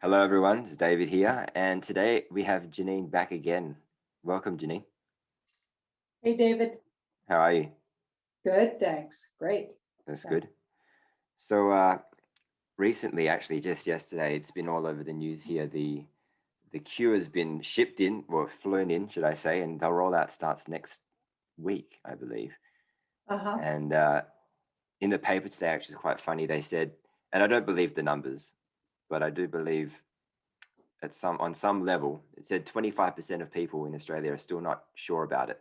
Hello, everyone. It's David here, and today we have Janine back again. Welcome, Janine. Hey, David. How are you? Good, thanks. Great. That's Yeah. good. So, recently, actually, just yesterday, it's been all over the news here. The cure has been shipped in, or flown in, should I say, and the rollout starts next week, I believe. Uh-huh. And in the paper today, actually, it's quite funny. They said, and I don't believe the numbers, but I do believe on some level, it said 25% of people in Australia are still not sure about it,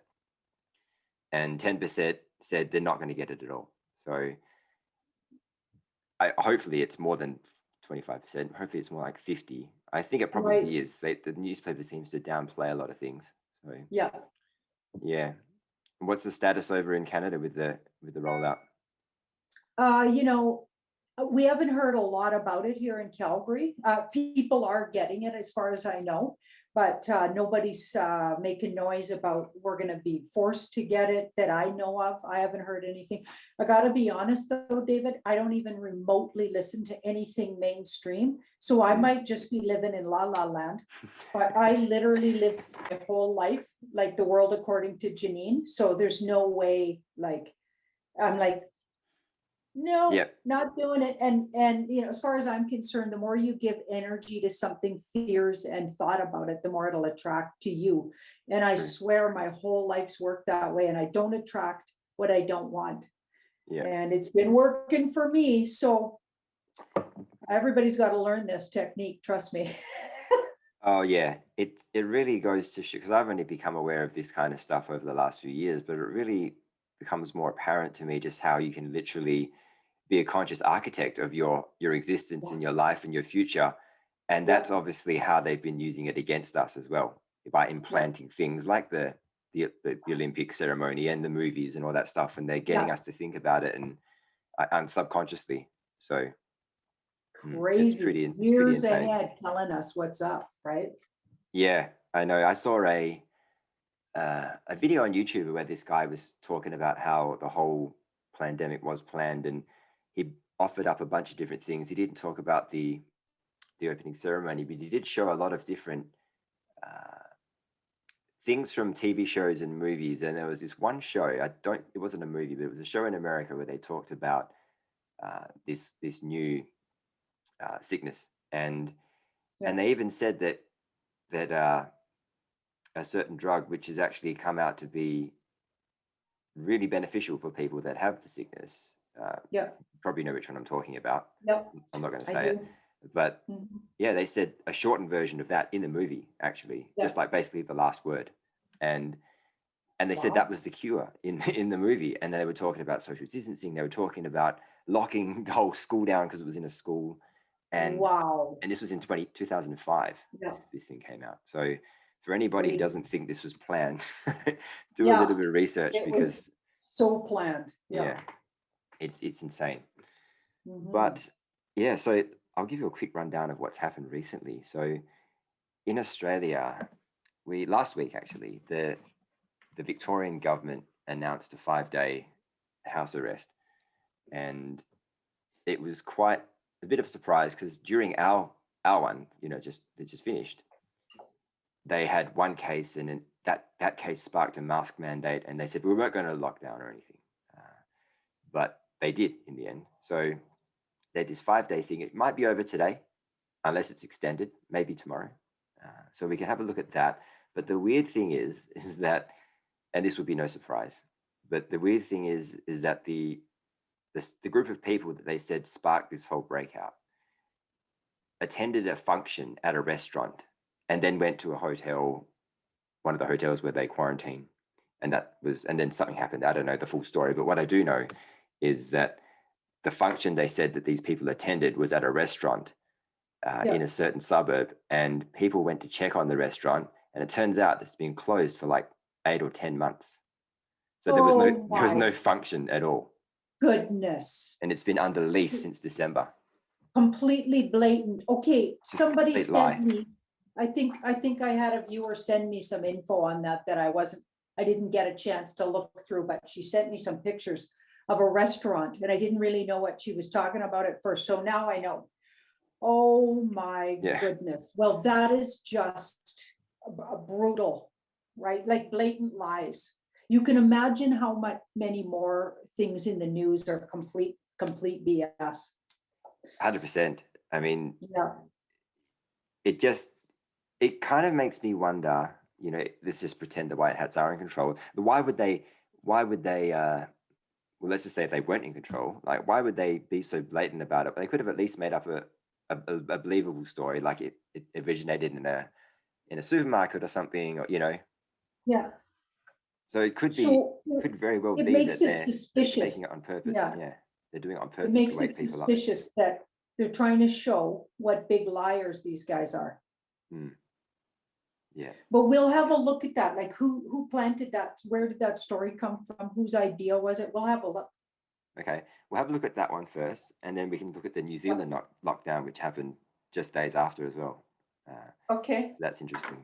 and 10% said they're not going to get it at all. So hopefully it's more than 25%. Hopefully it's more like 50. I think it Right. probably is. The newspaper seems to downplay a lot of things. So Yeah. yeah. What's the status over in Canada with the rollout? Uh, you know, we haven't heard a lot about it here in Calgary. People are getting it, as far as I know, but nobody's making noise about we're going to be forced to get it that I know of. I haven't heard anything. I got to be honest, though, David, I don't even remotely listen to anything mainstream. So I Mm. might just be living in la la land, but I literally live my whole life like the world according to Janine. So there's no way, like, I'm like, no, Yep. not doing it. And as far as I'm concerned, the more you give energy to something, fears and thought about it, the more it'll attract to you. And I True. swear my whole life's worked that way, and I don't attract what I don't want. Yeah. And it's been working for me. So everybody's got to learn this technique, trust me. Oh yeah. It really goes to show, because I've only become aware of this kind of stuff over the last few years, but it really becomes more apparent to me just how you can literally be a conscious architect of your existence Yeah. and your life and your future. And Yeah. that's obviously how they've been using it against us as well, by Yeah. implanting things like the Olympic ceremony and the movies and all that stuff, and they're getting Yeah. us to think about it, and subconsciously. So Crazy. it's pretty Years insane. ahead telling us what's up, right? Yeah, I know. I saw a video on YouTube where this guy was talking about how the whole pandemic was planned, and he offered up a bunch of different things. He didn't talk about the opening ceremony, but he did show a lot of different uh, things from TV shows and movies. And there was this one show. It wasn't a movie, but it was a show in America where they talked about this new sickness, and Yeah. they even said that a certain drug, which has actually come out to be really beneficial for people that have the sickness. Yeah. Probably know which one I'm talking about. Yep. I'm not going to I say it, do. but Mhm. yeah, they said a shortened version of that in the movie, actually, Yeah. just like basically the last word, and they said that Wow. was the cure in in the movie, and they were talking about social distancing. They were talking about locking the whole school down because it was in a school, and Wow. this was in 2005. Yeah. This thing came out. So for anybody who Crazy. doesn't think this was planned, do a Yeah. little bit of research, It was because so planned. Yeah. yeah, it's insane. Hmm. But yeah, so I'll give you a quick rundown of what's happened recently. So in Australia, we last week actually, the Victorian government announced a 5-day house arrest, and it was quite a bit of a surprise because during our one, just it just finished. They had one case, and that case sparked a mask mandate, and they said we weren't going to lock down or anything, but they did in the end. So they had this 5-day thing. It might be over today, unless it's extended, maybe tomorrow. So we can have a look at that. But the weird thing is that, and this would be no surprise, but the weird thing is that the group of people that they said sparked this whole breakout attended a function at a restaurant and then went to a hotel, one of the hotels where they quarantine. And then something happened. I don't know the full story, but what I do know is that the function they said that these people attended was at a restaurant in Yeah. a certain suburb, and people went to check on the restaurant, and it turns out that it's been closed for like 8 or 10 months. So Oh there was my no function at all, goodness. and it's been under lease since December. Completely blatant. Okay, Just a somebody complete sent lie. me, I think I had a viewer send me some info on that I didn't get a chance to look through, but she sent me some pictures of a restaurant, and I didn't really know what she was talking about at first. So now I know. Oh my Yeah, goodness. Well, that is just brutal, right? Like blatant lies. You can imagine how much many more things in the news are complete BS. 100%. I mean, Yeah. it just it kind of makes me wonder, let's just pretend the white hats are in control. But why would they well, let's just say if they weren't in control, like why would they be so blatant about it? But they could have at least made up a believable story, like it originated in a supermarket or something, or. Yeah. So it So could very well it be makes that it they're making suspicious. it on purpose. Yeah. Yeah, they're doing it on It purpose to makes wake it people up. suspicious that they're trying to show what big liars these guys are. Hmm. Yeah. But we'll have a look at that. Like who planted that? Where did that story come from? Whose idea was it? We'll have a look. Okay, we'll have a look at that one first, and then we can look at the New Yeah. Zealand lockdown, which happened just days after as well. Okay. That's interesting.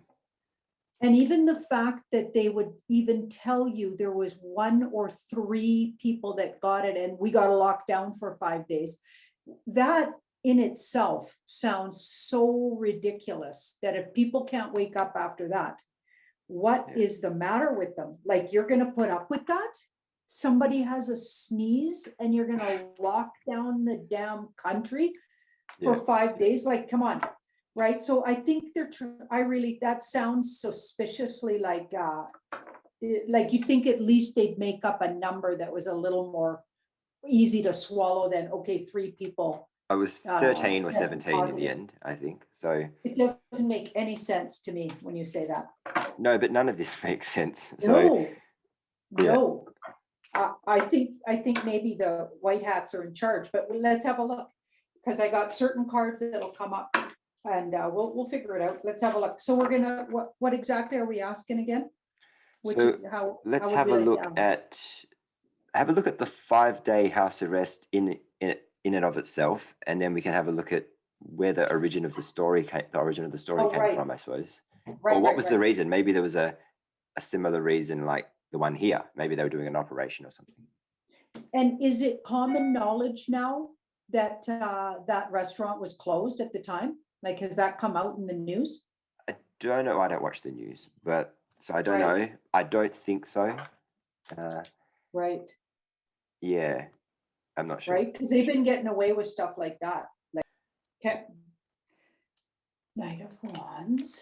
And even the fact that they would even tell you there was 1 or 3 people that got it and we got to lock down for 5 days. That in itself sounds so ridiculous that if people can't wake up after that, what Yeah. is the matter with them? Like, you're going to put up with that? Somebody has a sneeze and you're going to lock down the damn country for Yeah. 5 days? Like, come on. Right. So I think that sounds suspiciously like you think at least they'd make up a number that was a little more easy to swallow than, okay, 3 people. I was 13 or tested 17 in the positive. end, I think. So It doesn't make any sense to me when you say that. no, but none of this makes sense. So No, yeah. no. I think maybe the white hats are in charge, but let's have a look. Because I got certain cards that'll come up and we'll figure it out. Let's have a look. So we're gonna, what exactly are we asking again? So let's would have we a like to look ask? at the 5-day house arrest in and of itself, and then we can have a look at where the origin of the story came Right. from, I suppose. Right, Or what right, was the right. reason? Maybe there was a similar reason like the one here. Maybe they were doing an operation or something. And is it common knowledge now that that restaurant was closed at the time? Like, has that come out in the news? I don't know. I don't watch the news, but so I don't Right. know. I don't think so. Right, Yeah, I'm not sure. right. Because they've been getting away with stuff like that. Like, okay. Knight of Wands.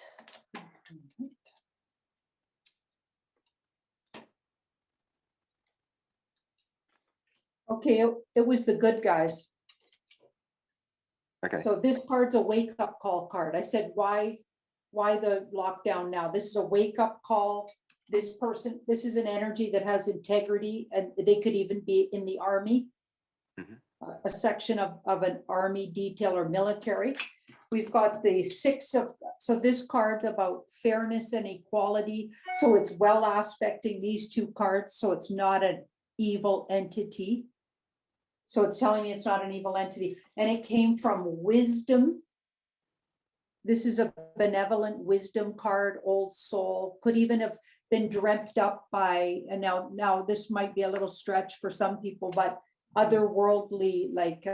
Okay, it was the good guys. Okay. So this card's a wake-up call card. I said, why the lockdown now? This is a wake-up call. This is an energy that has integrity, and they could even be in the army, a section of an army detail or military. We've got the so this card's about fairness and equality. So it's well aspecting these 2 cards, so it's not an evil entity. So it's telling me it's not an evil entity. And it came from wisdom. This is a benevolent wisdom card, old soul, could even have been dreamt up by, and now this might be a little stretch for some people, but otherworldly, like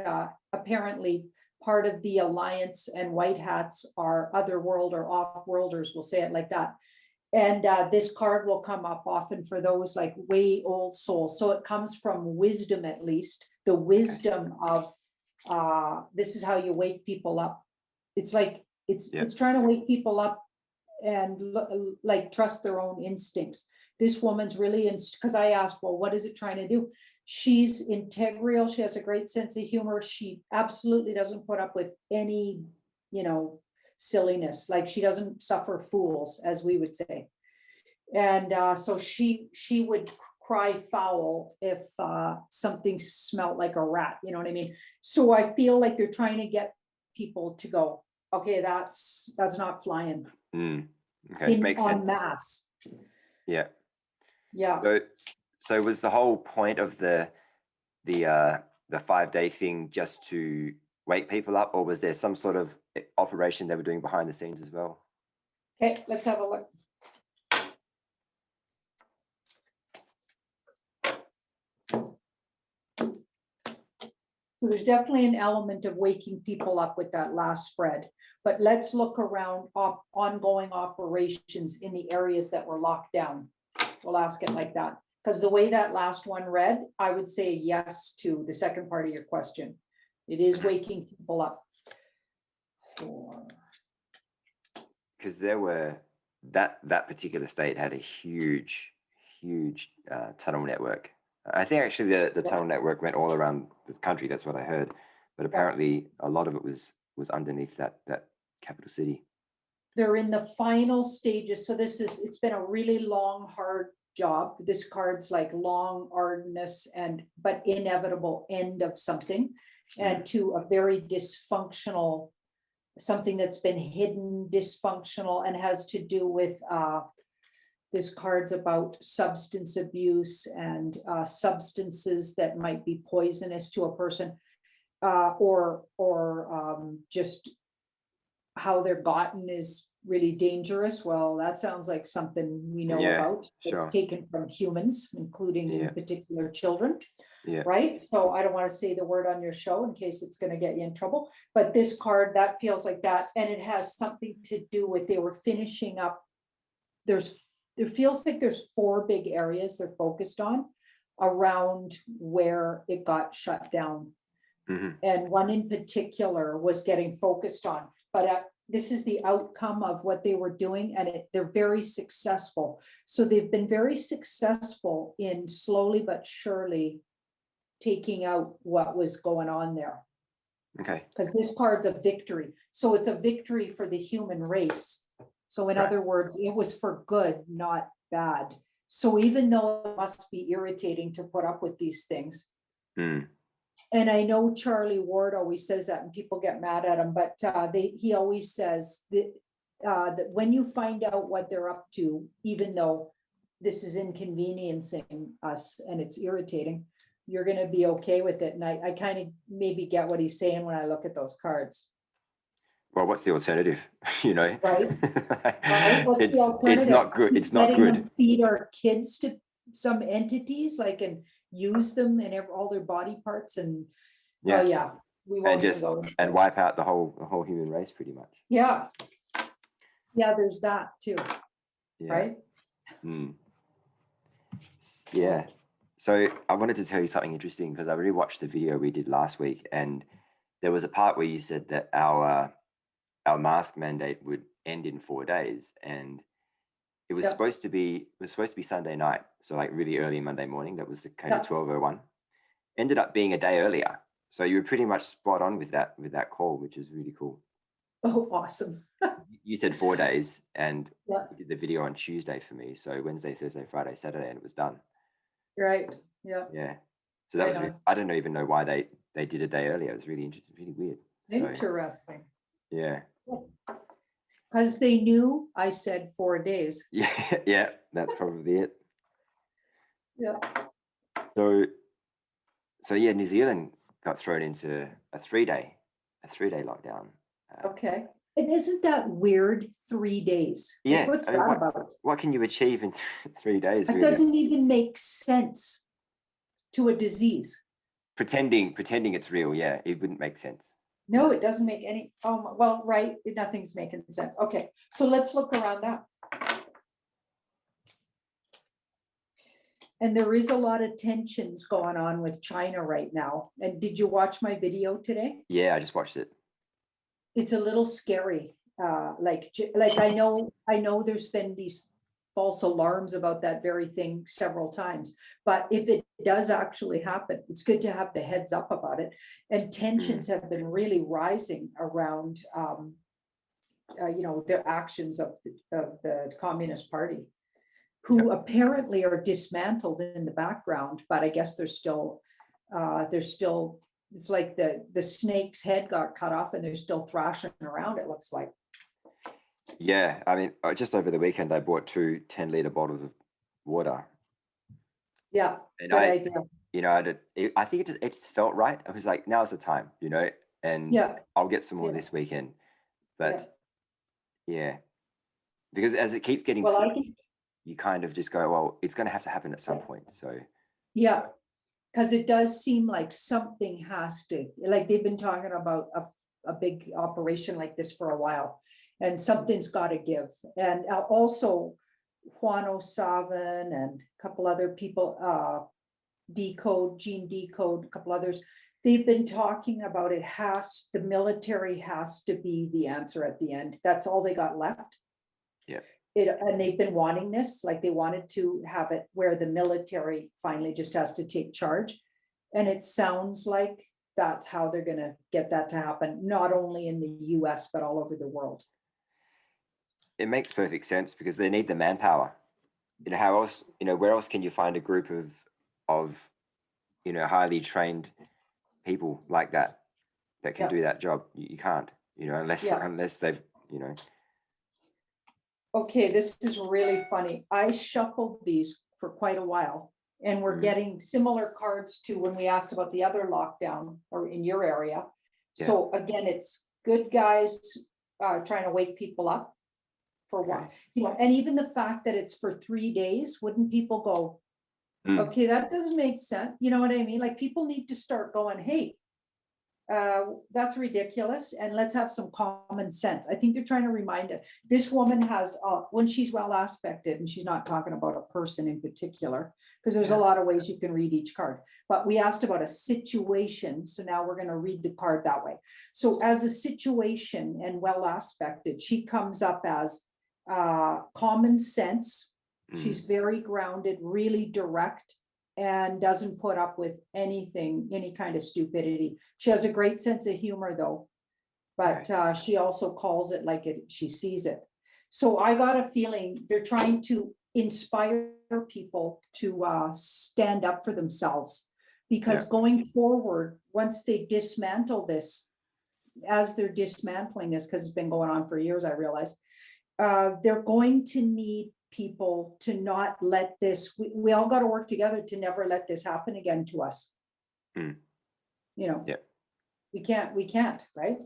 apparently part of the alliance and white hats are otherworld or off-worlders, we'll say it like that. And this card will come up often for those like way old souls. So it comes from wisdom, at least the wisdom of this is how you wake people up. It's like it's trying to wake people up and like trust their own instincts. This woman's really because I asked, well, what is it trying to do? She's integral. She has a great sense of humor. She absolutely doesn't put up with any, silliness. Like, she doesn't suffer fools, as we would say. And so she would cry foul if something smelled like a rat. You know what I mean? So I feel like they're trying to get people to go, okay, that's not flying. Okay, makes sense. En masse. Yeah. Yeah. So was the whole point of the 5-day thing just to wake people up, or was there some sort of operation they were doing behind the scenes as well? Okay, let's have a look. So So there's definitely an element of waking people up with that last spread. But let's look around ongoing operations in the areas that were locked down. We'll ask it like that. Because the way that last one read, I would say yes to the second part of your question. It is waking people up. Because there were, that particular state had a huge tunnel network. I think actually the tunnel network went all around the country. That's what I heard. But apparently a lot of it was underneath that capital city. They're in the final stages. So it's been a really long, hard job. This card's like long, arduous, but inevitable end of something, and to a very dysfunctional, something that's been hidden, dysfunctional, and has to do with this card's about substance abuse and substances that might be poisonous to a person, or just how they're gotten is really dangerous. Well, that sounds like something we know about. It's taken from humans, including in particular children. Right. So I don't want to say the word on your show in case it's going to get you in trouble. But this card, that feels like that. And it has something to do with, they were finishing up. It feels like there's 4 big areas they're focused on around where it got shut down. And one in particular was getting focused on. But this is the outcome of what they were doing, and they're very successful. So they've been very successful in slowly but surely taking out what was going on there. Okay. Because this card's a victory. So it's a victory for the human race. So in other words, it was for good, not bad. So even though it must be irritating to put up with these things, and I know Charlie Ward always says that and people get mad at him, but he always says that when you find out what they're up to, even though this is inconveniencing us and it's irritating, you're going to be okay with it. And I kind of maybe get what he's saying when I look at those cards. Well, what's the alternative? You know, right? What's the alternative? It's not good. It's not good. Them feed our kids to some entities, like, and use them and all their body parts, and we won't and wipe out the whole human race, pretty much. Yeah, there's that too, right? Yeah. So I wanted to tell you something interesting because I rewatched the video we did last week, and there was a part where you said that our mask mandate would end in 4 days, and it was supposed to be Sunday night, so like really early Monday morning. That was the kind of 12:01. Ended up being a day earlier, so you were pretty much spot on with that call, which is really cool. Oh, awesome. You said 4 days, and you did the video on Tuesday for me, so Wednesday, Thursday, Friday, Saturday, and it was done. Right. Yeah. So that was I don't even know why they did a day earlier. It was really interesting, really weird. Interesting. Yeah. Because they knew I said 4 days. Yeah, that's probably it. Yeah. So yeah, New Zealand got thrown into a 3-day lockdown. Okay. And isn't that weird? 3 days. Yeah. What's that about? What can you achieve in 3 days? It doesn't even make sense to a disease. Pretending it's real. Yeah, it wouldn't make sense. No, it doesn't make any, well, right, nothing's making sense. Okay, so let's look around that. And there is a lot of tensions going on with China right now. And did you watch my video today? Yeah, I just watched it. It's a little scary. Like I know there's been these false alarms about that very thing several times, but if it does actually happen, it's good to have the heads up about it. And tensions have been really rising around their actions of the Communist Party, who apparently are dismantled in the background, but I guess they're still it's like the snake's head got cut off and they're still thrashing around, it looks like. Yeah, I mean, just over the weekend, I bought 2 10-liter bottles of water. Yeah, and good idea. I think it just felt right. I was like, now's the time, and I'll get some more this weekend. But because as it keeps getting, you kind of just go, well, it's going to have to happen at some point. So because it does seem like something has to, like they've been talking about a big operation like this for a while, and something's got to give. And also Juan O'Savin and a couple other people, Gene Decode, a couple others, they've been talking about the military has to be the answer at the end. That's all they got left. Yeah. And they've been wanting this, like they wanted to have it where the military finally just has to take charge. And it sounds like that's how they're going to get that to happen, not only in the US, but all over the world. It makes perfect sense because they need the manpower. How else, where else can you find a group of highly trained people like that can do that job? You can't, unless they've, Okay, this is really funny. I shuffled these for quite a while, and we're getting similar cards to when we asked about the other lockdown or in your area. So again, it's good guys trying to wake people up for one, and even the fact that it's for 3 days, wouldn't people go, okay, that doesn't make sense. You know what I mean? Like people need to start going, hey, that's ridiculous, and let's have some common sense. I think they're trying to remind us. This woman has, when she's well aspected, and she's not talking about a person in particular, because there's a lot of ways you can read each card, but we asked about a situation, so now we're going to read the card that way. So as a situation and well aspected, she comes up as common sense. She's very grounded, really direct, and doesn't put up with anything, any kind of stupidity. She has a great sense of humor though, but she also calls it like she sees it. So I got a feeling they're trying to inspire people to stand up for themselves, because going forward, once they dismantle this, as they're dismantling this, because it's been going on for years, I realize, they're going to need people to not let this, we all got to work together to never let this happen again to us. We can't, right?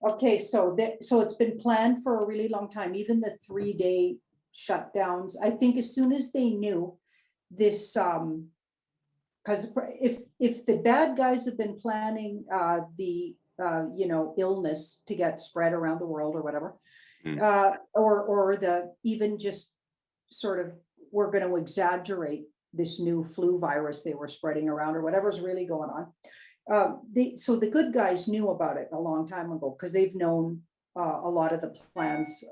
Okay, so it's been planned for a really long time, even the 3-day shutdowns. I think as soon as they knew this, because if the bad guys have been planning the illness to get spread around the world or whatever, or the even just sort of, we're going to exaggerate this new flu virus they were spreading around or whatever's really going on. So the good guys knew about it a long time ago, because they've known a lot of the plans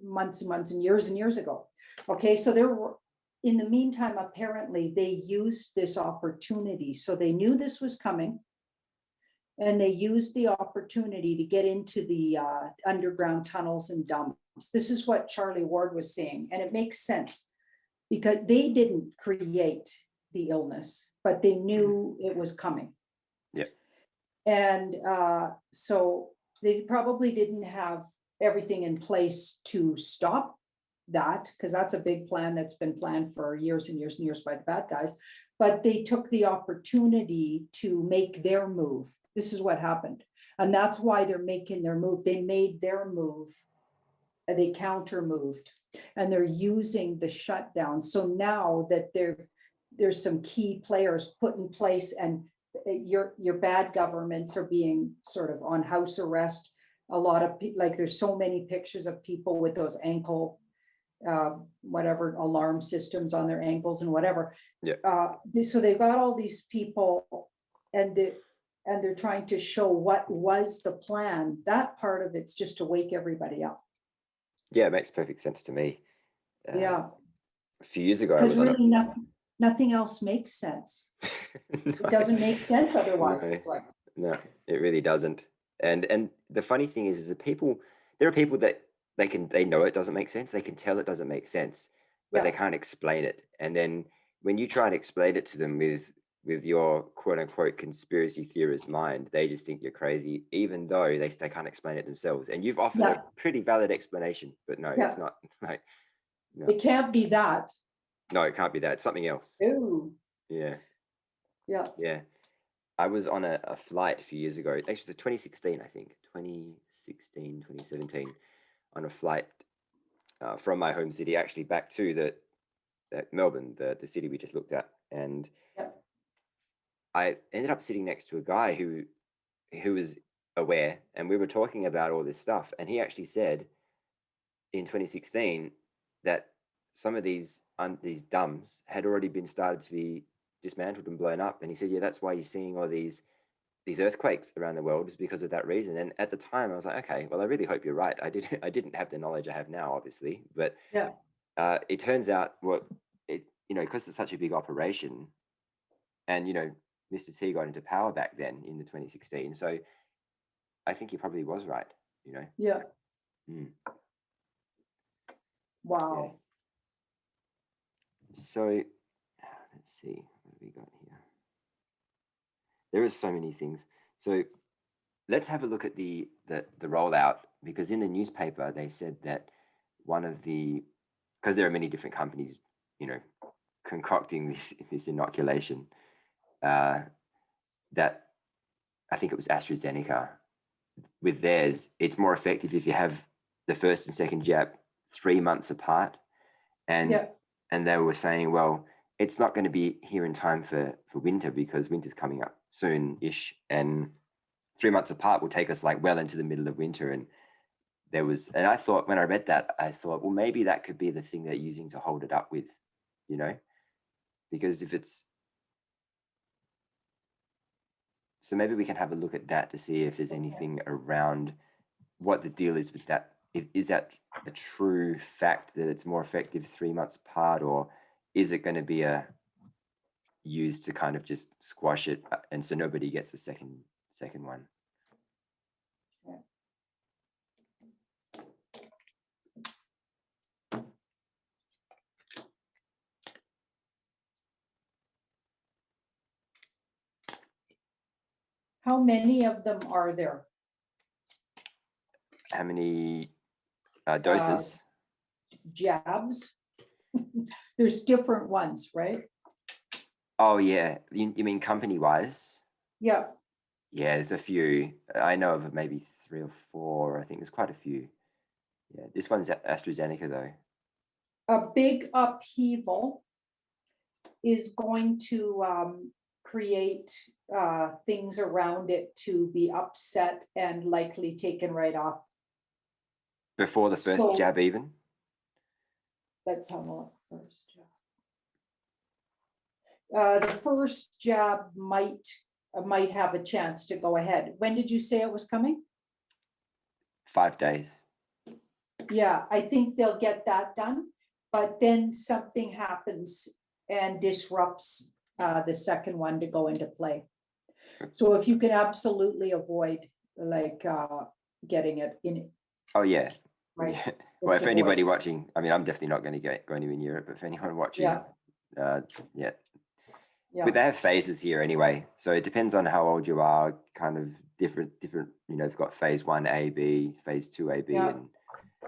months and months and years ago. Okay, so there were, in the meantime, apparently they used this opportunity. So they knew this was coming, and they used the opportunity to get into the underground tunnels and dumps. This is what Charlie Ward was saying, and it makes sense, because they didn't create the illness, but they knew it was coming. Yeah. And so they probably didn't have everything in place to stop that, because that's a big plan that's been planned for years and years and years by the bad guys. But they took the opportunity to make their move. This is what happened. And that's why they're making their move. They made their move. They counter moved, and they're using the shutdown. So now that there's some key players put in place, and your bad governments are being sort of on house arrest. A lot of like, there's so many pictures of people with those ankle whatever alarm systems on their ankles and whatever. So they've got all these people, and they're trying to show what was the plan. That part of it's just to wake everybody up. Yeah, it makes perfect sense to me. A few years ago, because really nothing else makes sense. No. It doesn't make sense otherwise. No. It's like, no, it really doesn't. And the funny thing is that there are people that they know it doesn't make sense. They can tell it doesn't make sense, but they can't explain it. And then when you try and explain it to them with your quote unquote conspiracy theorist mind, they just think you're crazy, even though they can't explain it themselves. And you've offered a pretty valid explanation, but no, it's not. Like, no. It can't be that. No, it can't be that. It's something else. Ooh. Yeah. Yeah. Yeah. I was on a flight a few years ago. Actually, it was 2016, I think. 2016, 2017, on a flight from my home city, actually back to Melbourne, the city we just looked at. And I ended up sitting next to a guy who was aware, and we were talking about all this stuff, and he actually said in 2016 that some of these dams had already been started to be dismantled and blown up. And he said, yeah, that's why you're seeing all these earthquakes around the world, is because of that reason. And at the time I was like, okay, well, I really hope you're right. I didn't have the knowledge I have now, obviously, but Yeah. it turns out because it's such a big operation, and Mr. T got into power back then in the 2016. So I think he probably was right. Yeah. Mm, Wow. yeah. So let's see what we got here. There are so many things. So let's have a look at the rollout, because in the newspaper they said that one of the, because there are many different companies, concocting this inoculation, that I think it was AstraZeneca. With theirs, it's more effective if you have the first and second jab 3 months apart, and Yeah. and they were saying, well, it's not going to be here in time for winter, because winter's coming up soon-ish, and 3 months apart will take us like well into the middle of winter. And I thought, when I read that, I thought, well, maybe that could be the thing they're using to hold it up with, because if it's, so maybe we can have a look at that to see if there's anything around what the deal is with that. Is that a true fact that it's more effective 3 months apart, or is it going to be used to kind of just squash it, and so nobody gets a second one? How many of them are there? How many doses? Jabs? There's different ones, right? Oh yeah, you mean company wise? Yeah. Yeah, there's a few. I know of maybe 3 or 4. I think there's quite a few. Yeah, this one's AstraZeneca though. A big upheaval is going to create things around it to be upset and likely taken right off. Before the first jab even? Let's have a look first. The first jab might have a chance to go ahead. When did you say it was coming? 5 days. Yeah, I think they'll get that done, but then something happens and disrupts the second one to go into play. So if you can absolutely avoid like getting it in. Oh yeah. Right. Yeah. Well, if anybody watching, I mean, I'm definitely not going to go anywhere near it, but if anyone watching, yeah. But they have phases here anyway, so it depends on how old you are. Kind of different. They've got phase 1A, B, phase 2A, B, and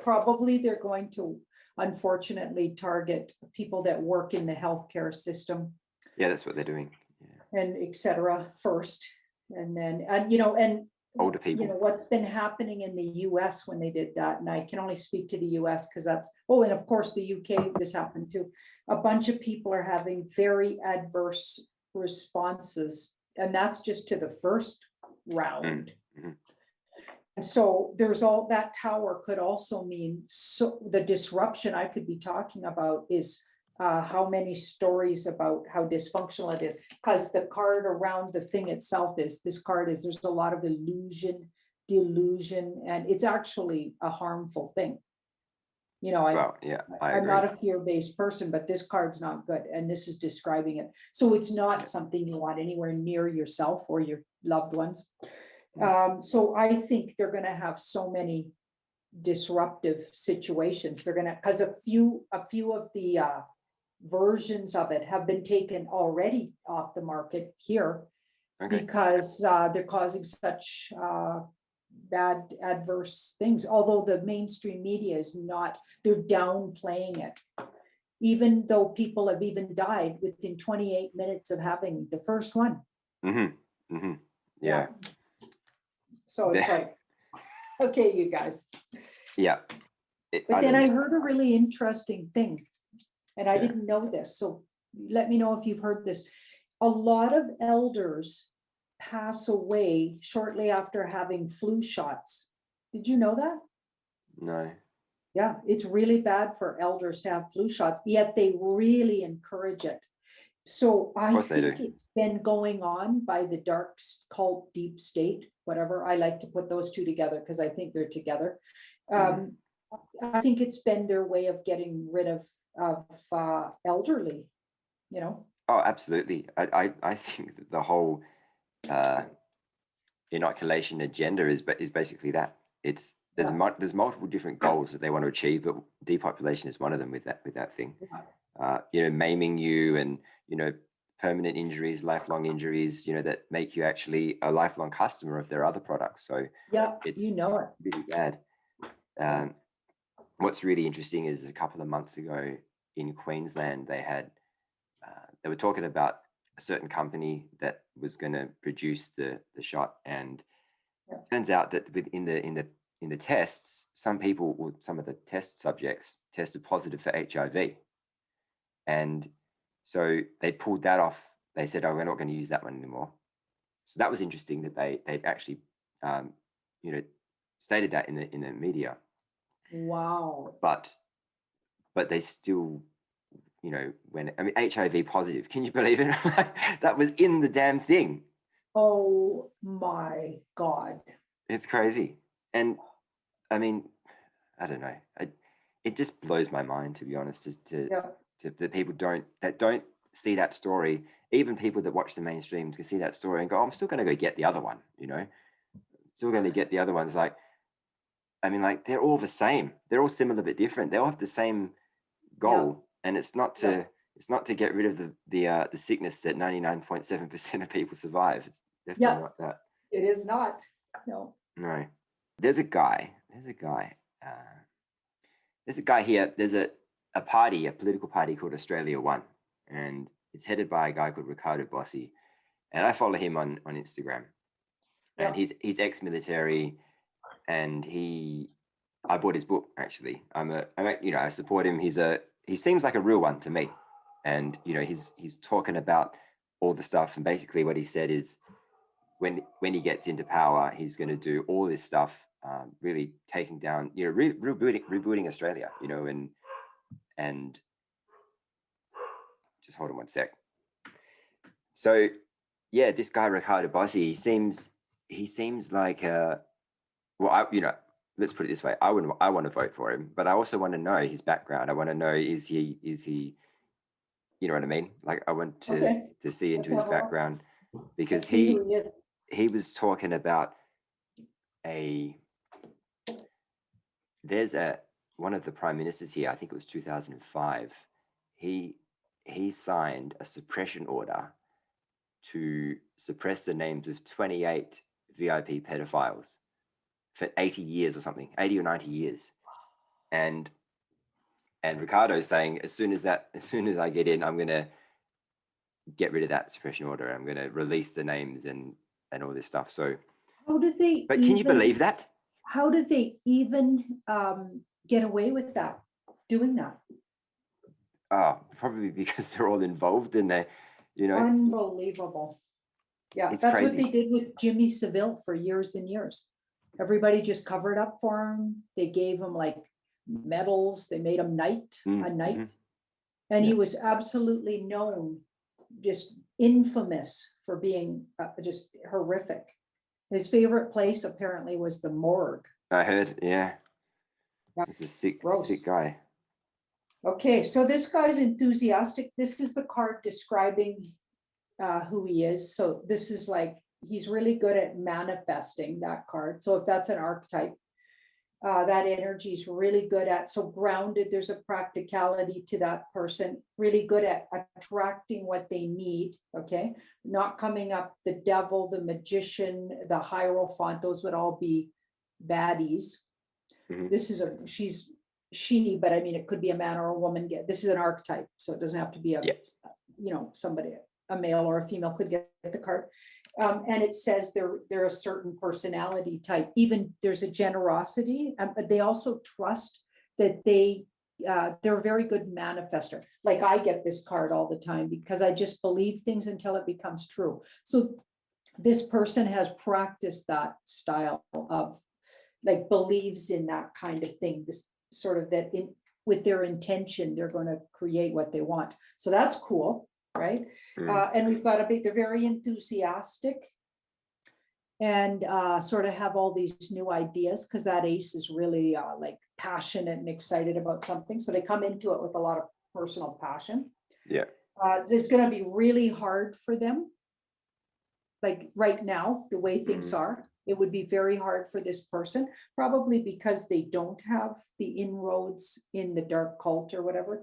probably they're going to unfortunately target people that work in the healthcare system. Yeah, that's what they're doing. Yeah. And etc. first, and then and older people. What's been happening in the US when they did that, and I can only speak to the US because that's, and of course the UK, this happened too. A bunch of people are having very adverse responses, and that's just to the first round. Mm-hmm. And so there's all that tower could also mean, so the disruption I could be talking about is how many stories about how dysfunctional it is, because the card around the thing itself is, there's a lot of illusion, delusion, and it's actually a harmful thing. I'm not a fear-based person, but this card's not good, and this is describing it. So it's not something you want anywhere near yourself or your loved ones. So I think they're going to have so many disruptive situations. They're going to, because a few of the versions of it have been taken already off the market here, because they're causing such bad adverse things. Although the mainstream media is not, they're downplaying it, even though people have even died within 28 minutes of having the first one. Mm-hmm. Mm-hmm. Yeah. So it's like, okay, you guys. Yeah. But then I heard a really interesting thing, and I didn't know this. So let me know if you've heard this. a lot of elders pass away shortly after having flu shots. Did you know that? No. Yeah, it's really bad for elders to have flu shots, yet they really encourage it. So Of I course they do. think it's been going on by the dark cult, deep state, whatever. I like to put those two together because I think they're together. Mm. I think it's been their way of getting rid of elderly, you know. Oh, absolutely. I think that the whole uh, inoculation agenda is basically that. It's Yeah, there's multiple different goals that they want to achieve, but depopulation is one of them with that thing. Maiming you and permanent injuries, lifelong injuries, that make you actually a lifelong customer of their other products. So yeah, it's you know it. really bad. Um, what's really interesting is a couple of months ago in Queensland, they were talking about a certain company that was going to produce the shot, and Yeah. turns out that in the tests, some people or some of the test subjects tested positive for HIV, and so they pulled that off. They said, "Oh, we're not going to use that one anymore." So that was interesting that they actually, um, you know, stated that in the media, Wow. but they still, when I mean HIV positive, can you believe it? That was in the damn thing. Oh my God. It's crazy, and I mean, I don't know. It just blows my mind, to be honest, as Yeah. to that people don't see that story. Even people that watch the mainstream can see that story and go, "Oh, I'm still going to go get the other one." Still going to get the other ones. Like, I mean, like they're all the same. They're all similar but different. They all have the same goal, and Yeah. it's not to get rid of the sickness that 99.7% of people survive. It's definitely Yeah. not that. It is not. No. No, there's a guy. Uh, there's a guy here. There's a party, a political party called Australia One, and it's headed by a guy called Ricardo Bossi, and I follow him on Instagram, and Yeah. he's ex-military, and I bought his book actually. I support him. He seems like a real one to me, and he's talking about all the stuff, and basically what he said is when he gets into power, he's going to do all this stuff, really taking down, rebooting Australia, and just hold on one sec. So, yeah, this guy Ricardo Bossi, he seems like let's put it this way. I want to vote for him, but I also want to know his background. I want to know is he, you know what I mean? Like I want Okay. to see into Let's his have a look. background because Let's see who he is. he was talking about there's one of the prime ministers here, I think it was 2005, he signed a suppression order to suppress the names of 28 VIP pedophiles for 80 years or something, 80 or 90 years. And Ricardo's saying as soon as I get in, I'm going to get rid of that suppression order. I'm going to release the names and all this stuff. So How did they but can you believe that? How did they even get away with that, doing that? Probably because they're all involved in there, Unbelievable. Yeah, it's that's what crazy. they did with Jimmy Seville for years and years. Everybody just covered up for him. They gave him like medals. They made him a knight. Mm-hmm. And he Yeah. was absolutely known, just infamous for being just horrific. His favorite place apparently was the morgue. I heard, yeah. Yeah, He's a sick gross. guy. Okay, so this guy's enthusiastic. This is the card describing who he is. So this is like, he's really good at manifesting that card. So if that's an archetype, that energy is really good at, so grounded, there's a practicality to that person, really good at attracting what they need, okay? Not coming up, the devil, the magician, the hierophant, those would all be baddies. Mhm. This is she, but I mean, it could be a man or a woman. This is an archetype, so it doesn't have to be somebody, a male or a female could get the card. And it says they're a certain personality type. Even there's a generosity, but they also trust that they they're a very good manifester. Like I get this card all the time because I just believe things until it becomes true. So this person has practiced that style of like believes in that kind of thing, this sort of that in with their intention, they're going to create what they want. So that's cool, right? And we've got they're very enthusiastic and sort of have all these new ideas because that ace is really like passionate and excited about something. So they come into it with a lot of personal passion. Yeah. It's going to be really hard for them. Like right now, the way things are, it would be very hard for this person, probably because they don't have the inroads in the dark cult or whatever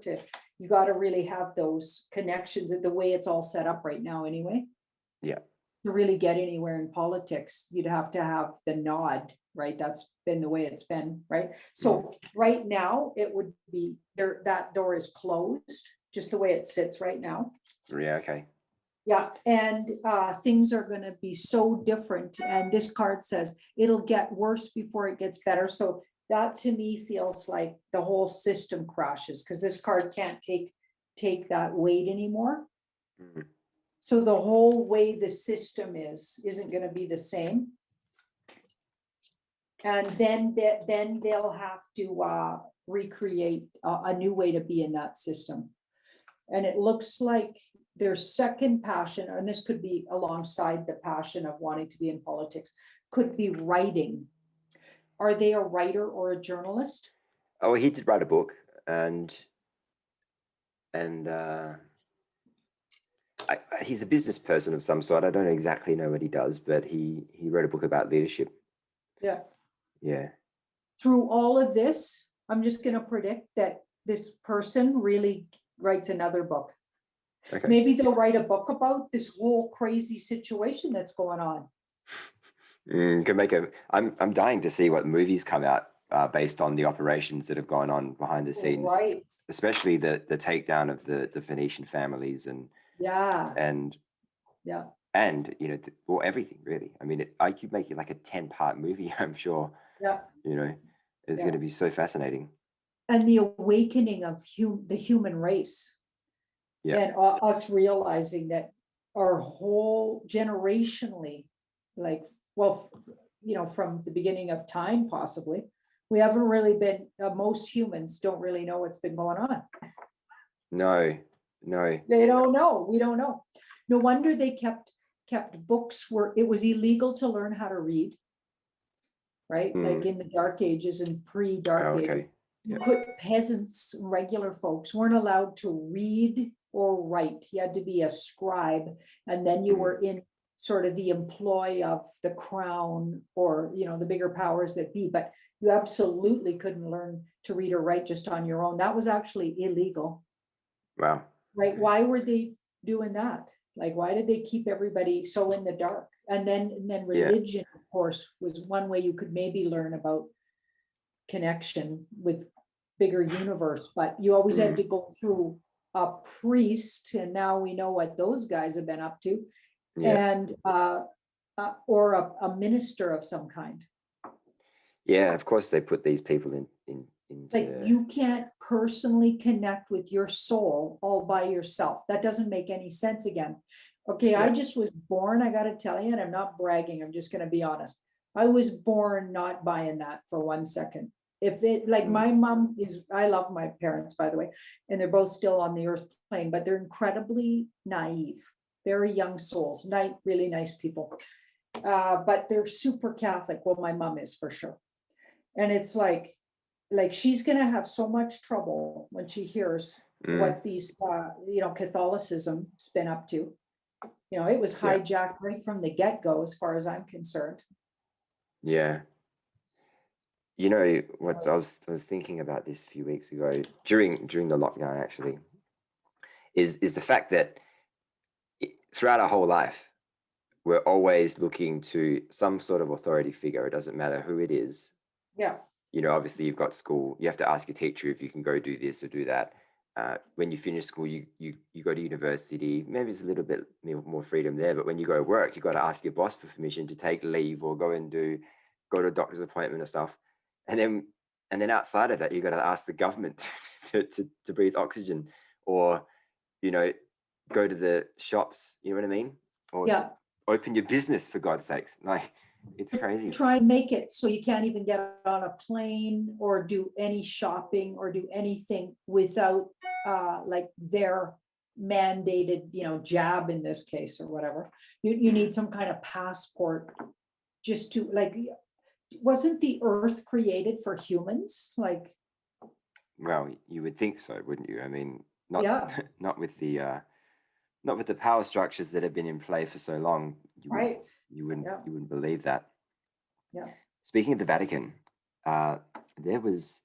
you got to really have those connections the way it's all set up right now anyway. Yeah. To really get anywhere in politics, you'd have to have the nod, right? That's been the way it's been, right? So right now it would be there, that door is closed, just the way it sits right now. Yeah, okay. Yeah, and things are going to be so different. And this card says it'll get worse before it gets better. So that to me feels like the whole system crashes because this card can't take that weight anymore. So the whole way the system isn't going to be the same. And then they'll have to recreate a new way to be in that system. And it looks like their second passion, and this could be alongside the passion of wanting to be in politics, could be writing. Are they a writer or a journalist? Oh, he did write a book, and he's a business person of some sort. I don't exactly know what he does, but he wrote a book about leadership. Yeah. Yeah. Through all of this, I'm just going to predict that this person really writes another book. Okay. Maybe they'll write a book about this whole crazy situation that's going on. Could make I'm dying to see what movies come out based on the operations that have gone on behind the scenes, right? Especially the takedown of the Phoenician families and and you know or everything really. I mean, I could make it like a 10-part movie. I'm sure. Yeah. You know, it's going to be so fascinating. And the awakening of the human race. Yeah. And us realizing that our whole generationally, like, well, you know, from the beginning of time, possibly, we haven't really been, most humans don't really know what's been going on. No. They don't know. We don't know. No wonder they kept books where it was illegal to learn how to read, right? Like in the Dark Ages and pre-Dark Ages. Peasants, regular folks weren't allowed to read or write. You had to be a scribe, and then you were in sort of the employ of the crown or, you know, the bigger powers that be, but you absolutely couldn't learn to read or write just on your own. That was actually illegal. Wow. Right? Why were they doing that? Like, why did they keep everybody so in the dark? And then religion, of course, was one way you could maybe learn about connection with bigger universe, but you always had to go through a priest, and now we know what those guys have been up to, and or a minister of some kind. Yeah, of course they put these people into like you can't personally connect with your soul all by yourself. That doesn't make any sense again. Okay, I just was born, I got to tell you, and I'm not bragging, I'm just going to be honest. I was born not buying that for 1 second. If it, like my mom is, I love my parents, by the way, and they're both still on the earth plane, but they're incredibly naive, very young souls, really nice people. But they're super Catholic. Well, my mom is for sure. And it's like she's going to have so much trouble when she hears what these, Catholicism's been up to. You know, it was hijacked right from the get-go, as far as I'm concerned. Yeah. You know what, I was thinking about this a few weeks ago during the lockdown, actually, is the fact that throughout our whole life, we're always looking to some sort of authority figure. It doesn't matter who it is. Yeah. You know, obviously you've got school, you have to ask your teacher if you can go do this or do that. When you finish school, you go to university, maybe it's a little bit more freedom there, but when you go to work, you've got to ask your boss for permission to take leave or go to a doctor's appointment or stuff. And and then outside of that, you got to ask the government to breathe oxygen, or you know, go to the shops. You know what I mean? Or Yeah, open your business, for God's sakes. Like, it's crazy. try and make it so you can't even get on a plane or do any shopping or do anything without like their mandated, jab in this case or whatever. You need some kind of passport just to like, wasn't the earth created for humans? Like, Well, you would think so, wouldn't you? I mean, not yeah, not with the power structures that have been in play for so long. right. You wouldn't Yeah. you wouldn't believe that. Yeah. Speaking of the Vatican, there was,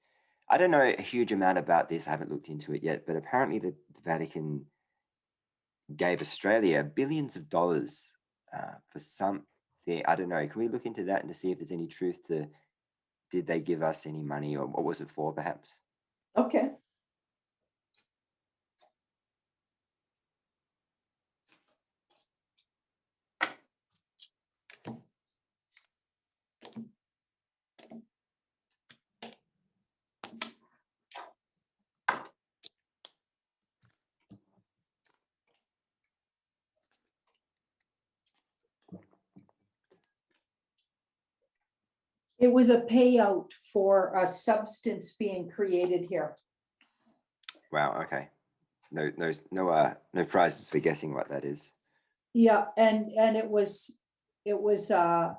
I don't know a huge amount about this. I haven't looked into it yet, but apparently the Vatican gave Australia billions of dollars for something. I don't know. Can we look into that and to see if there's any truth to? Did they give us any money, or what was it for, perhaps? Okay. It was a payout for a substance being created here. Wow. Okay. No prizes for guessing what that is. Yeah, and it was a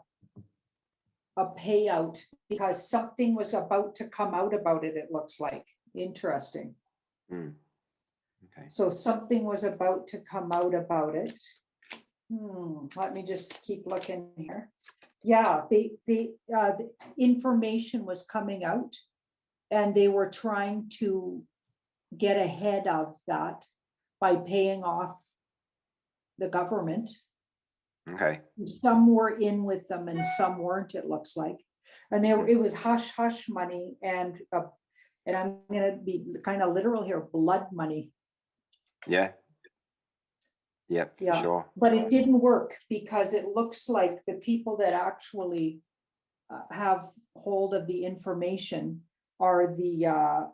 payout because something was about to come out about it, it looks like. Interesting. Mm. Okay. So something was about to come out about it. Let me just keep looking here. Yeah, the information was coming out and they were trying to get ahead of that by paying off the government. Okay. Some were in with them and some weren't, it looks like. And it was hush hush money and I'm gonna be kind of literal here, blood money. Yeah. Yep, for Yeah, sure. but it didn't work because it looks like the people that actually have hold of the information are the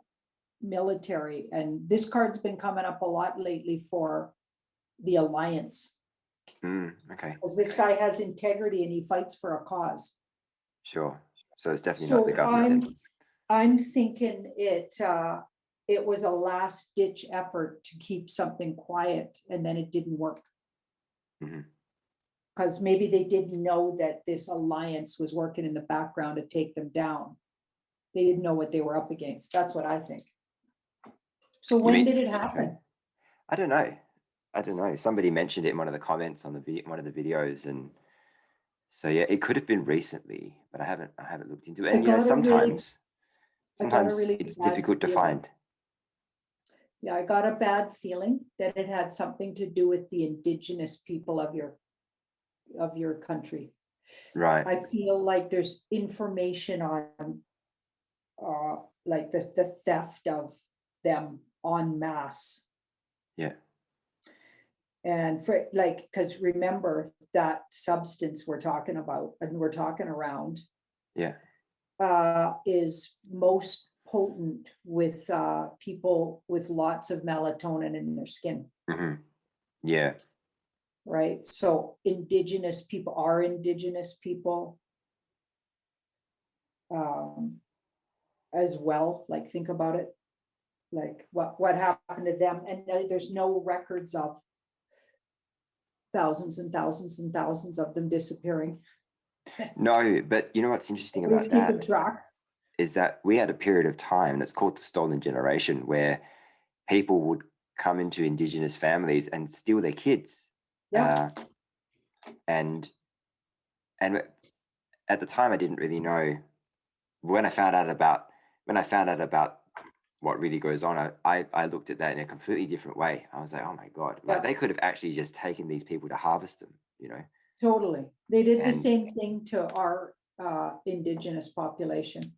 military. And this card's been coming up a lot lately for the alliance. Okay. Because this guy has integrity and he fights for a cause. Sure. So it's definitely not the So government then. I'm thinking it was a last ditch effort to keep something quiet and then it didn't work. Mhm. Because maybe they didn't know that this alliance was working in the background to take them down. They didn't know what they were up against. That's what I think. So You when mean, did it okay. happen? I don't know. Somebody mentioned it in one of the comments on one of the videos, and so yeah, it could have been recently, but I haven't looked into it. I And you know, got a really, sometimes it's bad difficult to feeling. find. Yeah, I got a bad feeling that it had something to do with the indigenous people of your country. Right. I feel like there's information on like the theft of them en masse. Yeah. And for like, because remember that substance we're talking about and we're talking around Yeah. is most potent with people with lots of melatonin in their skin. Hmm. Yeah. Right. So indigenous people are indigenous people as well. Like think about it. Like what happened to them, and there's no records of thousands and thousands and thousands of them disappearing. No, but you know what's interesting Nobody's about keeping that track. is that we had a period of time, and it's called the stolen generation, where people would come into indigenous families and steal their kids. Yeah. And at the time I didn't really know. When I found out about what really goes on, I looked at that in a completely different way. I was like, oh my God, like Yeah. they could have actually just taken these people to harvest them, you know? Totally. They did the And same thing to our indigenous population.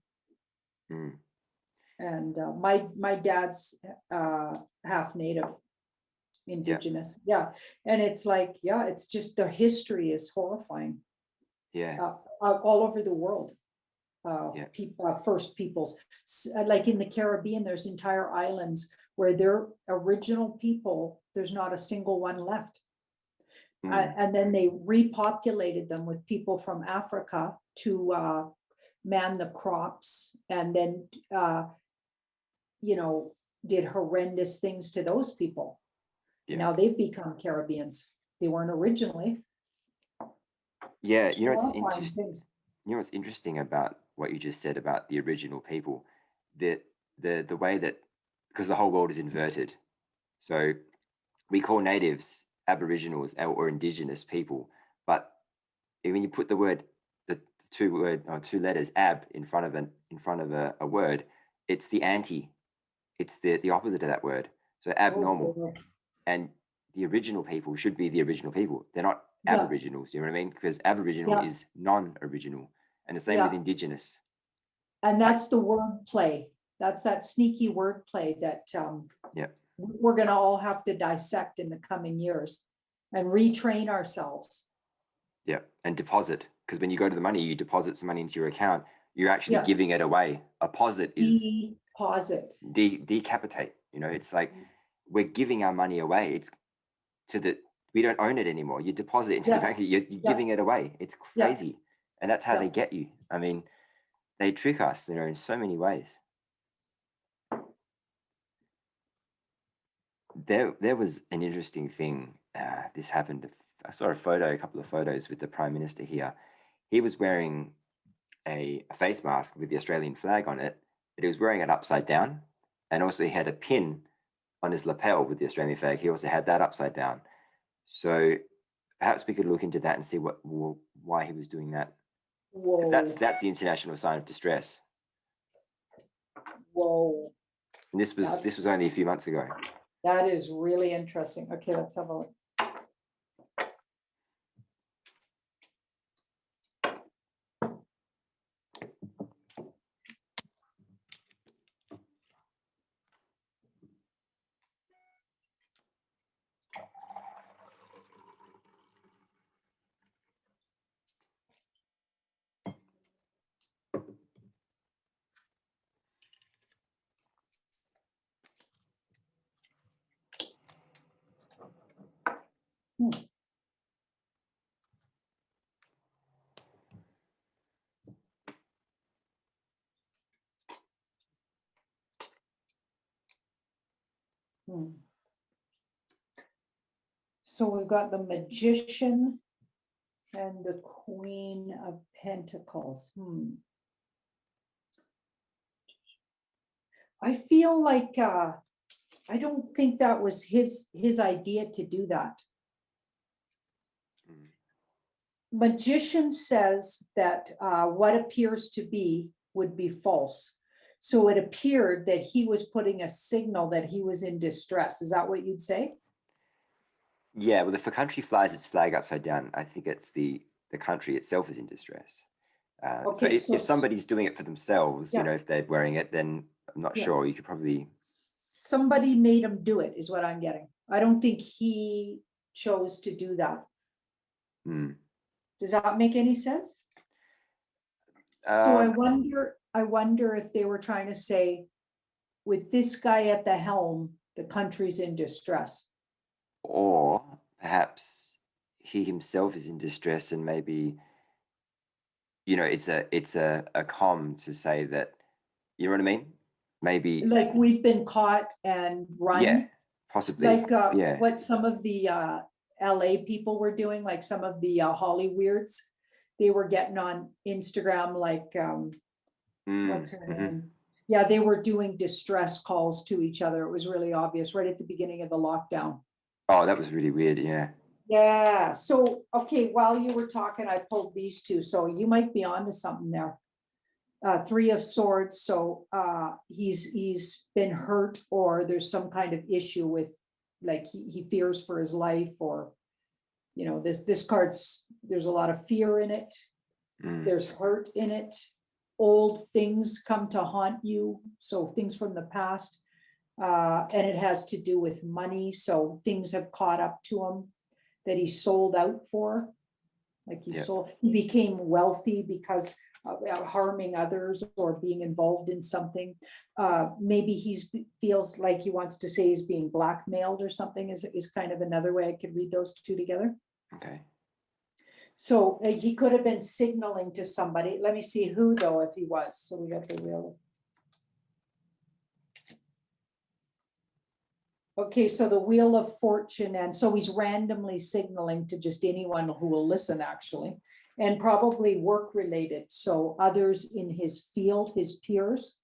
mm, And my dad's half native yeah, indigenous. Yeah. And it's like, yeah, it's just the history is horrifying yeah, all over the world. Yeah. First peoples. Like in the Caribbean, there's entire islands where their original people, there's not a single one left. And then they repopulated them with people from Africa to man the crops, and then did horrendous things to those people. Yeah. Now they've become Caribbeans. They weren't originally. Yeah, It's you know what's horrifying interesting. things. You know what's interesting about what you just said about the original people, that the way that, because the whole world is inverted, so we call natives Aboriginals or indigenous people, but when you put the two letters ab in front of a word, it's the anti, it's the opposite of that word. So abnormal. Oh, And the original people should be the original people. They're not yeah, Aboriginals, you know what I mean? Because Aboriginal yeah, is non-original, and the same with yeah. Indigenous. And I, that's the word play. That's that sneaky word play that yeah, we're going to all have to dissect in the coming years and retrain ourselves. yeah, and deposit, because when you go to the money, you deposit some money into your account. You're actually Yeah, giving it away. A posit is deposit. decapitate. You know, it's like we're giving our money away. It's we don't own it anymore. You deposit it into the Yeah, bank. You're yeah, giving it away. It's yeah, crazy, and that's how yeah. they get you. I mean, they trick us, in so many ways. There was an interesting thing. This happened. I saw a couple of photos with the Prime Minister here. He was wearing a face mask with the Australian flag on it, but he was wearing it upside down, and also he had a pin on his lapel with the Australian flag. He also had that upside down. So perhaps we could look into that and see why he was doing that, because Whoa, that's the international sign of distress. whoa. And this was only a few months ago. That is really interesting. Okay, let's have a look. Hmm. Hmm. So we've got the Magician and the Queen of Pentacles. I feel like I don't think that was his idea to do that. Magician says that what appears to be would be false. So it appeared that he was putting a signal that he was in distress. Is that what you'd say? Yeah, well, if a country flies its flag upside down, I think it's the country itself is in distress. So Okay, if somebody's doing it for themselves, yeah, if they're wearing it, then I'm not yeah. sure. You could probably. Somebody made him do it, is what I'm getting. I don't think he chose to do that. Does that make any sense? So I wonder if they were trying to say, with this guy at the helm, the country's in distress. Or perhaps he himself is in distress, and maybe it's a com to say that, you know what I mean? Maybe. Like we've been caught and run. Yeah, possibly. Like Yeah. what some of the LA people were doing, like some of the Hollyweirds, they were getting on Instagram, like what's her name? Yeah, they were doing distress calls to each other. It was really obvious right at the beginning of the lockdown. Oh, that was really weird. Yeah. Yeah. So, okay, while you were talking, I pulled these two. So you might be onto something there. Three of Swords. So he's been hurt, or there's some kind of issue with, like he fears for his life, or this card's, there's a lot of fear in it. There's hurt in it. Old things come to haunt you. So things from the past. And it has to do with money. So things have caught up to him that he sold out for. Like he became wealthy because harming others or being involved in something. Maybe feels like he wants to say he's being blackmailed or something is kind of another way I could read those two together. Okay. So he could have been signaling to somebody. Let me see who though, if he was. So we got the real. Okay, so the Wheel of Fortune, and so he's randomly signaling to just anyone who will listen, actually, and probably work related. So others in his field, his peers,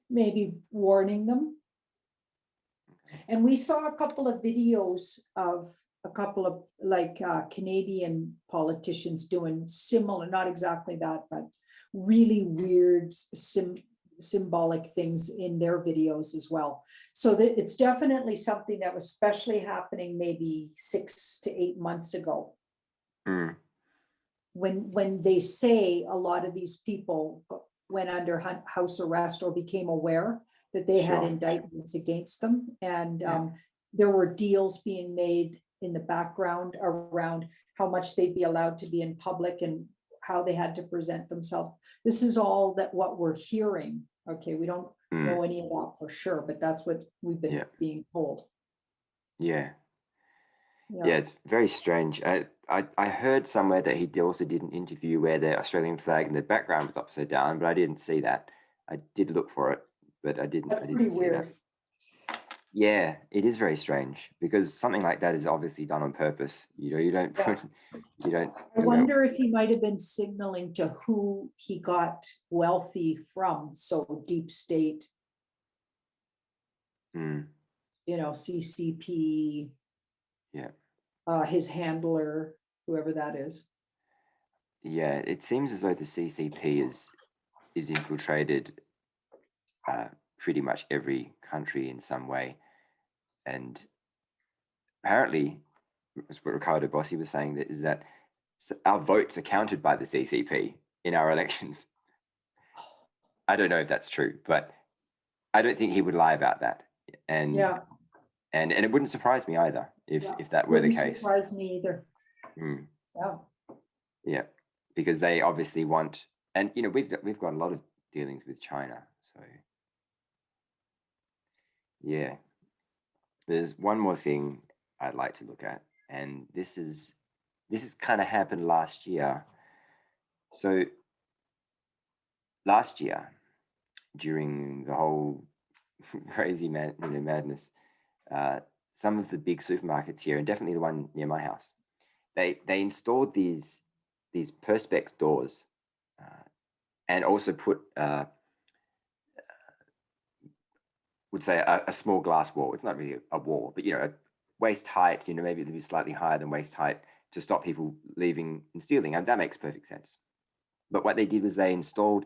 maybe warning them. And we saw a couple of videos of a couple of like Canadian politicians doing similar, not exactly that, but really weird symbolic things in their videos as well. So that it's definitely something that was especially happening maybe 6 to 8 months ago. When they say a lot of these people went under house arrest or became aware that they had indictments against them. And there were deals being made in the background around how much they'd be allowed to be in public and how they had to present themselves. This is all that what we're hearing. Okay, we don't know any of that for sure, but that's what we've been being told. Yeah, it's very strange. I heard somewhere that he also did an interview where the Australian flag in the background was upside down, but I didn't see that. I did look for it, but I didn't. That's I didn't pretty see weird. that. Yeah, it is very strange because something like that is obviously done on purpose. You don't put, you don't. I wonder if he might have been signaling to who he got wealthy from. So deep state, CCP, his handler, whoever that is. Yeah, it seems as though the CCP is infiltrated pretty much every country in some way. And apparently, as what Ricardo Bossi was saying, that is that our votes are counted by the CCP in our elections. I don't know if that's true, but I don't think he would lie about that. And and it wouldn't surprise me either if that were the case. Wouldn't surprise me either. Yeah, because they obviously want, and we've got a lot of dealings with China, so yeah. There's one more thing I'd like to look at, and this is kind of happened last year. So last year, during the whole crazy madness, some of the big supermarkets here, and definitely the one near my house, they installed these perspex doors, and also put would say a small glass wall. It's not really a wall, but a waist height, maybe it'd be slightly higher than waist height to stop people leaving and stealing. And that makes perfect sense. But what they did was they installed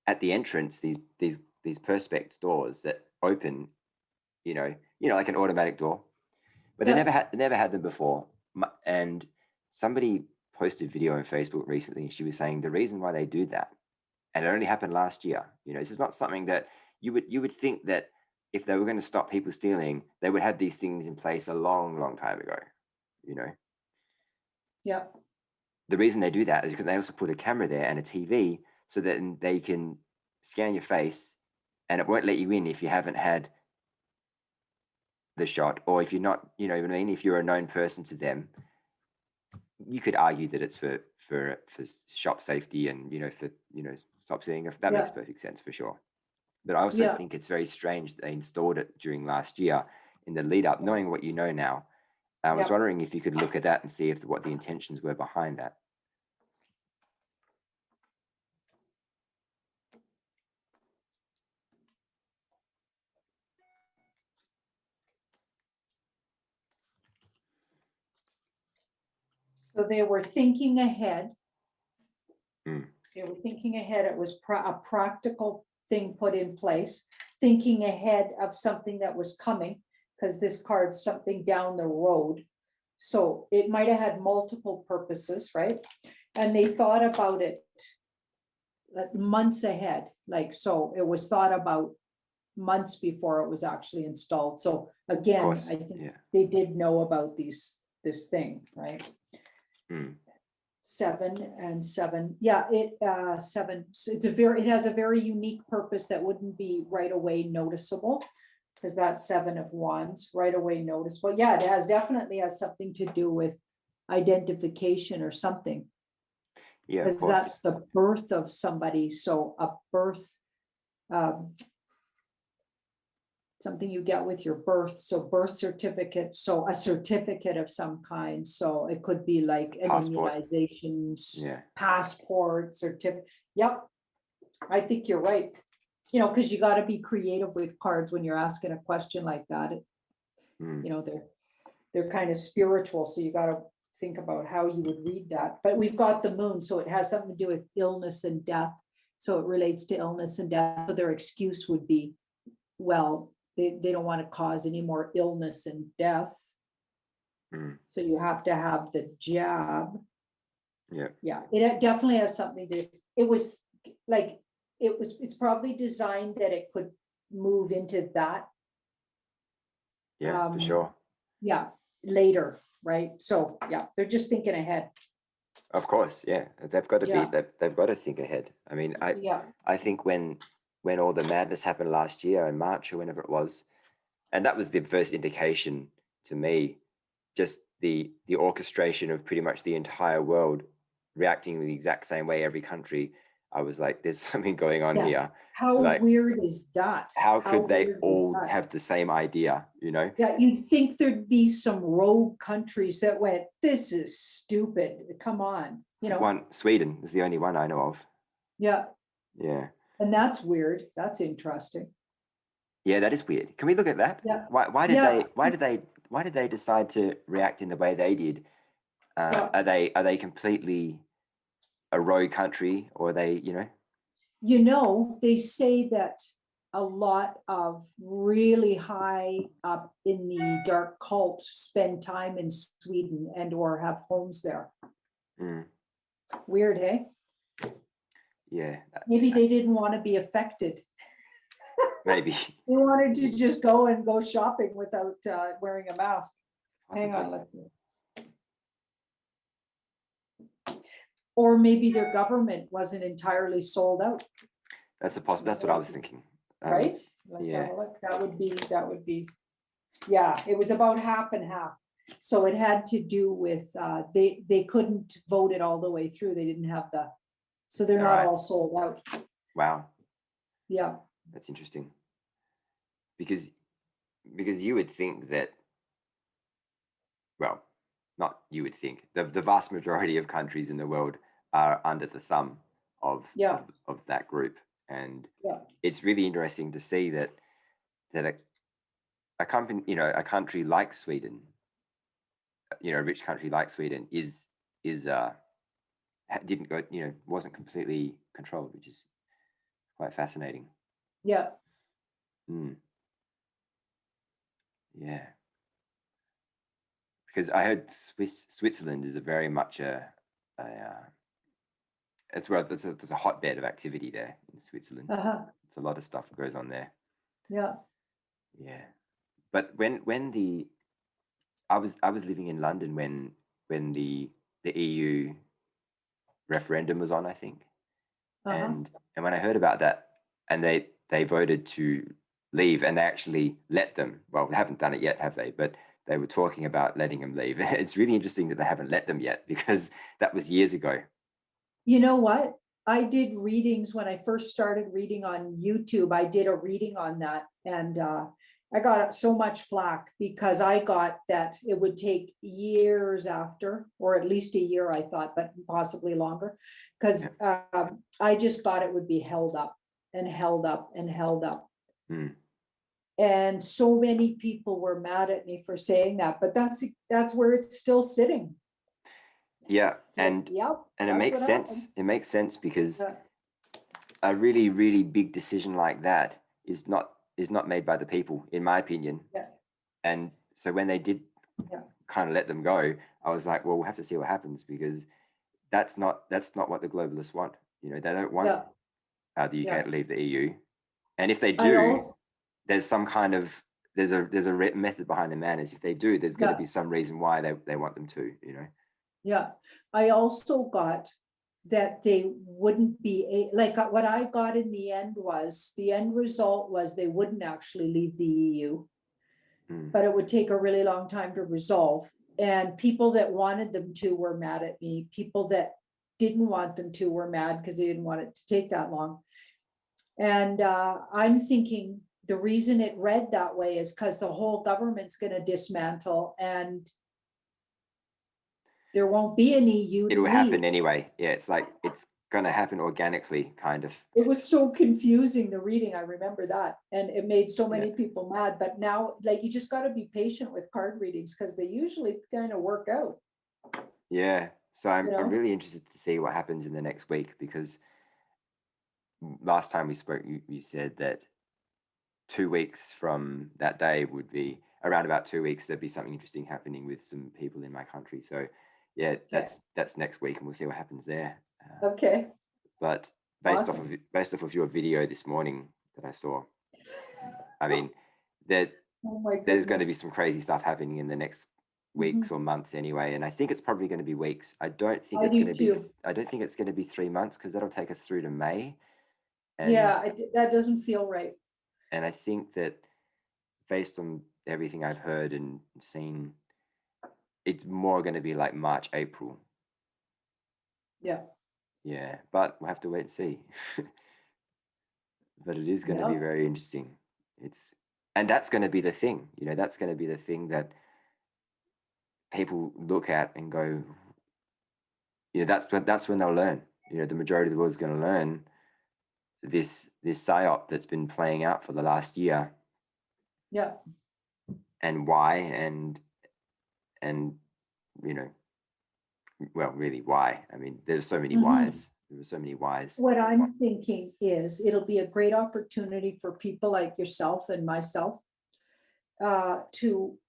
at the entrance these perspex doors that open, like an automatic door. But they never had them before. And somebody posted a video on Facebook recently, and she was saying the reason why they do that, and it only happened last year. This is not something that you would think that if they were going to stop people stealing, they would have these things in place a long, long time ago. Yeah. The reason they do that is because they also put a camera there and a TV so that they can scan your face, and it won't let you in if you haven't had the shot, or if you're not, what I mean, if you're a known person to them. You could argue that it's for shop safety and for stop stealing. If that makes perfect sense for sure. But I also think it's very strange that they installed it during last year in the lead up, knowing what you know now. I was wondering if you could look at that and see what the intentions were behind that. So they were thinking ahead. They were thinking ahead. It was a practical thing put in place, thinking ahead of something that was coming, because this card's something down the road. So it might have had multiple purposes, right? And they thought about it months ahead. So it was thought about months before it was actually installed. So again, I think they did know about this thing, right? 7 and 7. Yeah, it 7. So it has a very unique purpose that wouldn't be right away noticeable, because that's 7 of wands, right away noticeable. Yeah, it definitely has something to do with identification or something, Yeah, of because course. that's the birth of somebody. So a birth, um, something you get with your birth. So birth certificate, so a certificate of some kind. So it could be like an Passport. immunization, Yeah. passport, certificate. Yep, I think you're right. Because you got to be creative with cards when you're asking a question like that. Mm. They're kind of spiritual, so you got to think about how you would read that. But we've got the moon, so it has something to do with illness and death. So it relates to illness and death. So their excuse would be, well, they don't want to cause any more illness and death. Mm. So you have to have the jab. Yeah. Yeah, it definitely has something to, it was like, it's probably designed that it could move into that. Yeah, for sure. Yeah, later, right? So, yeah, they're just thinking ahead. Of course, yeah. They've got to be, Yeah, they've got to think ahead. I mean, yeah, I think when all the madness happened last year in March or whenever it was, and that was the first indication to me, just the orchestration of pretty much the entire world reacting in the exact same way, every country. I was like, there's something going on yeah. here. How Like, weird is that? how How could they weird is all that? have the same idea, you know? Yeah, you'd think there'd be some rogue countries that went, this is stupid. Come on, One, Sweden is the only one I know of. Yeah, Yeah. and that's weird. That's interesting. Yeah, that is weird. Can we look at that? Yeah, Why did yeah, they decide to react in the way they did? yeah. Are they completely a rogue country, or are they, you know? They say that a lot of really high up in the dark cult spend time in Sweden and or have homes there. Mm, Weird, hey? yeah, Maybe they didn't want to be affected. maybe. They wanted to just go shopping without wearing a mask. Hang Possibly. on, let's see. Or maybe their government wasn't entirely sold out, That's what I was thinking. right? Let's yeah. have a look. That would be, yeah, it was about half and half. So it had to do with, they couldn't vote it all the way through. They didn't have so they're not Alright. all sold out. Wow, Yeah, that's interesting. Because you would think that, well, not you would think, the vast majority of countries in the world are under the thumb of yeah, of that group, and yeah, it's really interesting to see that a company, a country like Sweden, a rich country like Sweden is didn't go, wasn't completely controlled, which is quite fascinating. yeah. Mm, yeah, because I heard Switzerland is a very much it's where there's a hotbed of activity there in Switzerland. Uh-huh. It's a lot of stuff goes on there. Yeah. Yeah, but when the I was living in London when the EU referendum was on, I think, Uh-huh. and when I heard about that, and they voted to leave, and they actually let them. Well, they haven't done it yet, have they? But they were talking about letting them leave. It's really interesting that they haven't let them yet, because that was years ago. You know what? I did readings when I first started reading on YouTube. I did a reading on that, and I got so much flack because I got that it would take years after, or at least a year, I thought, but possibly longer, because I just thought it would be held up and held up and held up. Mm. And so many people were mad at me for saying that, but that's where it's still sitting. Yeah, and yep, and it makes sense. happened. It makes sense because a really, really big decision like that is not made by the people, in my opinion. Yeah. And so when they did kind of let them go, I was like, well, we'll have to see what happens, because that's not what the globalists want. They don't want the UK to leave the EU. And if they do, there's some kind of there's a method behind the madness. If they do, there's going to be some reason why they want them to. Yeah, I also got that they wouldn't be, like what I got in the end was, the end result was they wouldn't actually leave the EU, Mm. but it would take a really long time to resolve. And people that wanted them to were mad at me. People that didn't want them to were mad because they didn't want it to take that long. And I'm thinking the reason it read that way is because the whole government's going to dismantle and there won't be an EU It to will leave. happen anyway. Yeah, it's like it's going to happen organically, kind of. It was so confusing, the reading, I remember that, and it made so Yeah. many people mad. But now, like, you just got to be patient with card readings because they usually kind of work out, Yeah. So you I'm know. really interested to see what happens in the next week, because last time we spoke, you said that 2 weeks from that day would be around about 2 weeks. There'd be something interesting happening with some people in my country. So yeah, Okay. that's next week, and we'll see what happens there. Okay. But Awesome. based off of your video this morning that I saw, I mean, there Oh my there's going to goodness. be some crazy stuff happening in the next Mhm. weeks or months anyway, and I think it's probably going to be weeks. I do too. I don't think it's going to be 3 months, because that'll take us through to May, and Yeah, that doesn't feel right. I think that based on everything I've heard and seen, it's more going to be like March, April. Yeah. Yeah, but we'll have to wait and see. But it is going to be Yeah. very interesting. It's and that's going to be the thing, that's going to be the thing that people look at and go, that's when they'll learn. The majority of the world is going to learn this psyop that's been playing out for the last year, Yeah. and why, and you know well, really, why? I mean, there's so many Mhm. whys. There were so many whys. What I'm thinking is it'll be a great opportunity for people like yourself and myself to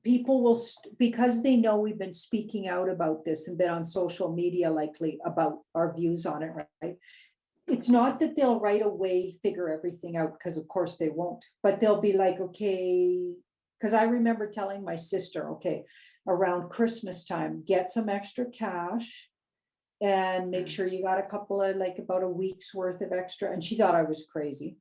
people will because they know we've been speaking out about this and been on social media likely about our views on it, right? It's not that they'll right away figure everything out, because of course they won't, but they'll be like, okay, because I remember telling my sister, okay, around Christmas time, get some extra cash and make Mm. sure you got a couple of, like, about a week's worth of extra, and she thought I was crazy.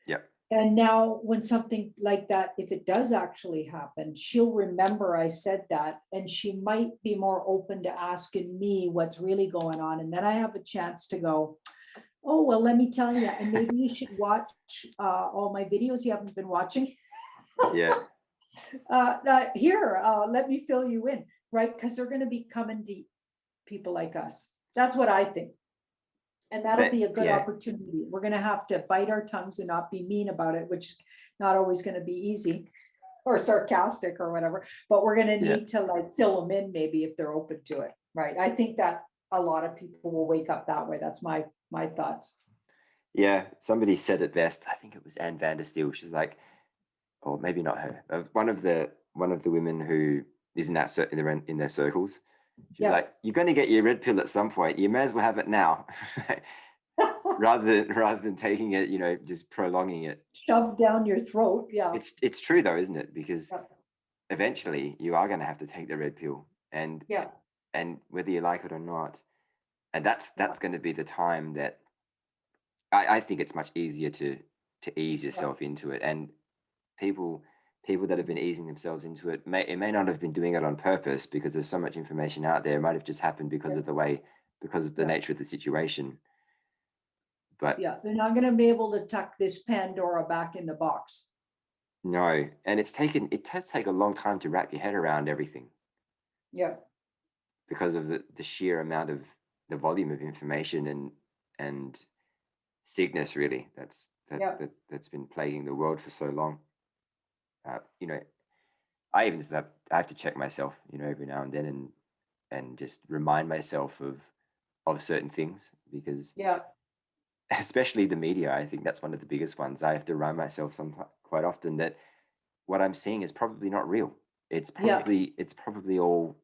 Yep. And now when something like that, if it does actually happen, she'll remember I said that, and she might be more open to asking me what's really going on. And then I have a chance to go, oh, well, let me tell you, and maybe you should watch all my videos you haven't been watching. Yeah. Here, let me fill you in, right? Because they're going to be coming to people like us. That's what I think. And that'll be a good Yeah. opportunity. We're going to have to bite our tongues and not be mean about it, which is not always going to be easy or sarcastic or whatever, but we're going to Yeah. need to, like, fill them in maybe if they're open to it. Right. I think that a lot of people will wake up that way. That's my thoughts. Yeah. Somebody said it best. I think it was Anne Vandersteel. She's like, or maybe not her. One of the women who is in that in their circles. She's Yeah. like, you're going to get your red pill at some point. You may as well have it now, rather than taking it, just prolonging it. Shoved down your throat. Yeah. It's true though, isn't it? Because Yeah. eventually you are going to have to take the red pill, and Yeah. whether you like it or not, and that's Yeah. going to be the time that I think it's much easier to ease Yeah. yourself into it. And people that have been easing themselves into it may not have been doing it on purpose, because there's so much information out there. It might have just happened because of the Yeah. nature of the situation. But Yeah. They're not going to be able to tuck this Pandora back in the box. no, and it does take a long time to wrap your head around everything, Yeah. because of the sheer amount of the volume of information and sickness, really, Yeah. that's been plaguing the world for so long. uh, you know I even just I have to check myself, every now and then, and just remind myself of certain things, because Yeah. especially the media, I think that's one of the biggest ones. I have to remind myself quite often that what I'm seeing is probably not real. Yeah. It's probably all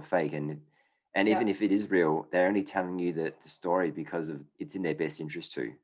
fake, and Yeah. even if it is real, they're only telling you the story because of it's in their best interest to.